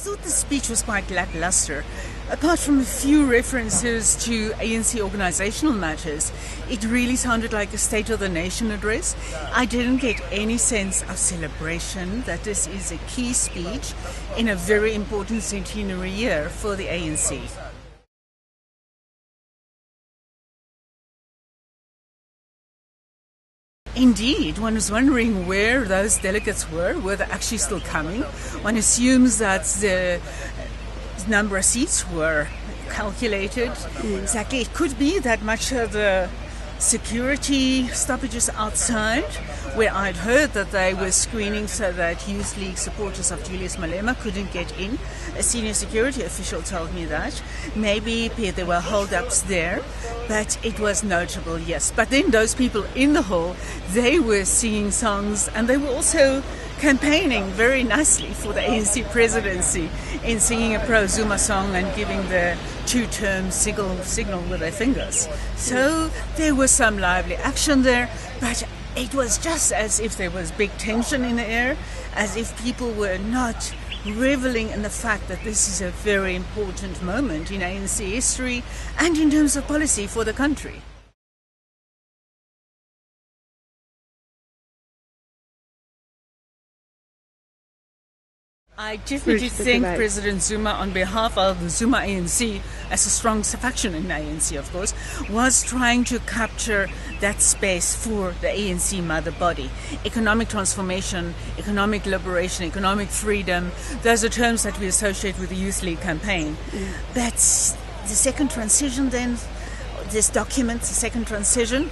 thought the speech was quite lackluster. Apart from a few references to ANC organizational matters, it really sounded like a State of the Nation address. I didn't get any sense of celebration that this is a key speech in a very important centenary year for the ANC. Indeed, one is wondering where those delegates were they actually still coming. One assumes that the number of seats were calculated. Exactly, it could be that much of the security stoppages outside, where I'd heard that they were screening so that Youth League supporters of Julius Malema couldn't get in. A senior security official told me that. Maybe there were hold-ups there, but it was notable, yes. But then those people in the hall, they were singing songs and they were also campaigning very nicely for the ANC presidency in singing a pro-Zuma song and giving the two-term signal with their fingers. So there was some lively action there, but it was just as if there was big tension in the air, as if people were not reveling in the fact that this is a very important moment in ANC history and in terms of policy for the country. I definitely think President Zuma, on behalf of the Zuma ANC, as a strong faction in the ANC, of course, was trying to capture that space for the ANC mother body. Economic transformation, economic liberation, economic freedom, those are terms that we associate with the Youth League campaign. That's the second transition then. This document, the second transition,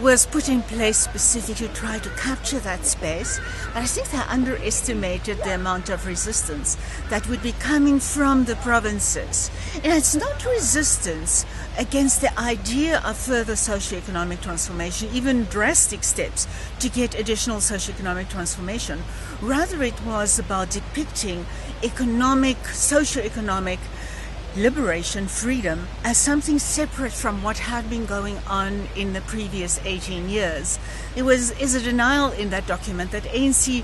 was put in place specifically to try to capture that space. But I think they underestimated the amount of resistance that would be coming from the provinces. And it's not resistance against the idea of further socioeconomic transformation, even drastic steps to get additional socioeconomic transformation. Rather, it was about depicting socioeconomic liberation, freedom, as something separate from what had been going on in the previous 18 years. There is a denial in that document that ANC,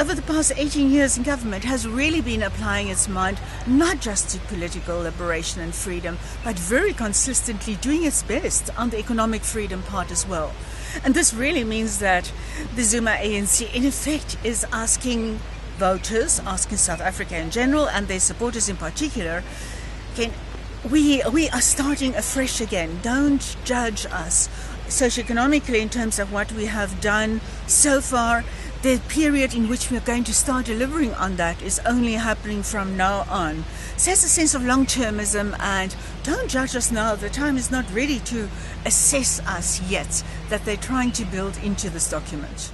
over the past 18 years in government, has really been applying its mind not just to political liberation and freedom, but very consistently doing its best on the economic freedom part as well. And this really means that the Zuma ANC, in effect, is asking voters, asking South Africa in general, and their supporters in particular, we are starting afresh again. Don't judge us socioeconomically in terms of what we have done so far. The period in which we are going to start delivering on that is only happening from now on. So there's a sense of long-termism, and don't judge us now. The time is not ready to assess us yet, that they're trying to build into this document.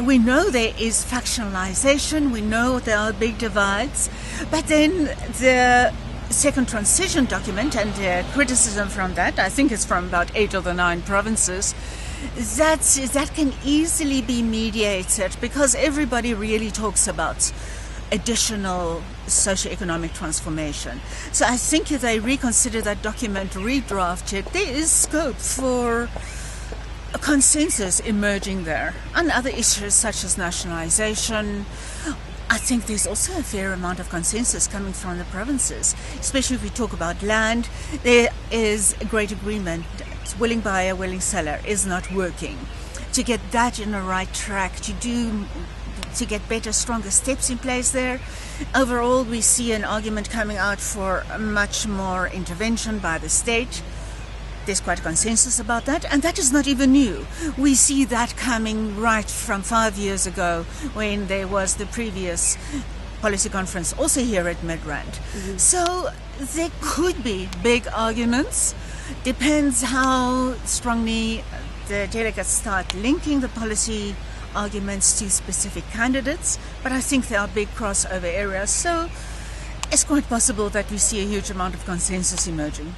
We know there is factionalization, we know there are big divides, but then the second transition document and the criticism from that, I think it's from about 8 of the 9 provinces, that can easily be mediated because everybody really talks about additional socioeconomic transformation. So I think if they reconsider that document, redraft it, there is scope for a consensus emerging there on other issues such as nationalization. I think there's also a fair amount of consensus coming from the provinces, especially if we talk about land. There is a great agreement that willing buyer, willing seller is not working. To get that in the right track, to get better, stronger steps in place there. Overall, we see an argument coming out for much more intervention by the state. There's quite a consensus about that, and that is not even new. We see that coming right from 5 years ago when there was the previous policy conference also here at Midrand. So there could be big arguments. Depends how strongly the delegates start linking the policy arguments to specific candidates, but I think there are big crossover areas, so it's quite possible that we see a huge amount of consensus emerging.